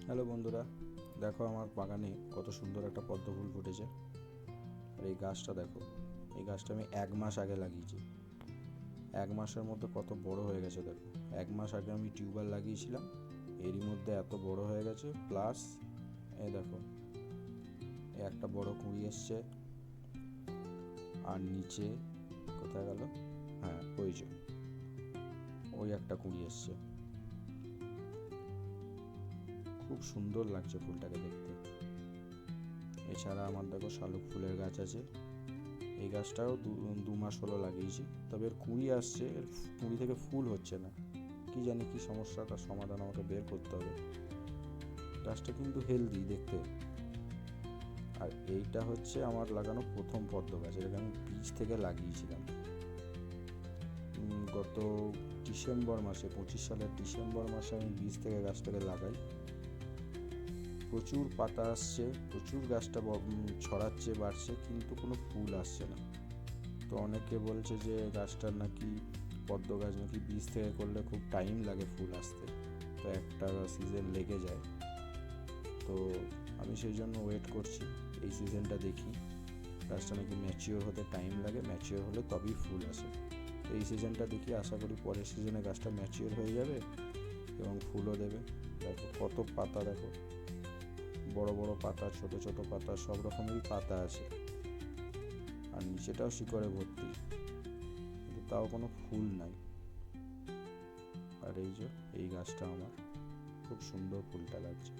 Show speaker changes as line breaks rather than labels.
Hello বন্ধুরা, দেখো আমার বাগানে কত সুন্দর একটা পদ্ম ফুল ফুটেছে। আর এই গাছটা দেখো, এই গাছটা আমি 1 মাস আগে লাগিয়েছি। 1 মাসের মধ্যে কত বড় হয়ে গেছে দেখো। 1 মাস আগে আমি টিউবার লাগিয়েছিলাম, এরই মধ্যে এত বড় হয়ে গেছে। প্লাস এই দেখো, একটা বড় কুঁড়ি এসছে। আর নিচে কোথায় গেল, হ্যাঁ ওই যে ওই একটা কুঁড়ি এসছে। খুব সুন্দর লাগছে ফুলটাকে দেখতে। এছাড়া আমার দেখো শালুক ফুলের গাছ আছে। এই গাছটাও 2 মাস হলো লাগিয়েছি, তবে এর কুঁড়ি আসছে, এর কুঁড়ি থেকে ফুল হচ্ছে না। কি জানি কি সমস্যাটার সমাধান আমাকে বের করতে হবে। গাছটা কিন্তু হেলদি দেখতে। আর এইটা হচ্ছে আমার লাগানো প্রথম পদ্ম গাছ, এটাকে আমি বীজ থেকে লাগিয়েছিলাম গত ডিসেম্বর মাসে, 25 সালের ডিসেম্বর মাসে আমি বীজ থেকে গাছটাকে লাগাই। প্রচুর পাতা আসছে, প্রচুর গাছটা ছড়াচ্ছে, বাড়ছে, কিন্তু কোনো ফুল আসছে না। তো অনেকে বলছে যে গাছটার নাকি, পদ্ম গাছ নাকি বীজ থেকে করলে খুব টাইম লাগে ফুল আসতে, তো একটা সিজন লেগে যায়। তো আমি সেই জন্য ওয়েট করছি, এই সিজনটা দেখি। গাছটা নাকি ম্যাচিওর হতে টাইম লাগে, ম্যাচিওর হলে তবেই ফুল আসে। তো এই সিজনটা দেখি, আশা করি পরের সিজনে গাছটা ম্যাচিওর হয়ে যাবে এবং ফুলও দেবে। দেখো কত পাতা, দেখো বড় বড় পাতা, ছোট ছোট পাতা, সব রকমেরই পাতা আছে। আর নিচেটাও শিকড়ে ভর্তি, কিন্তু তাও কোনো ফুল নাই। আর এই যে এই গাছটা আমার খুব সুন্দর ফুলটা লাগছে।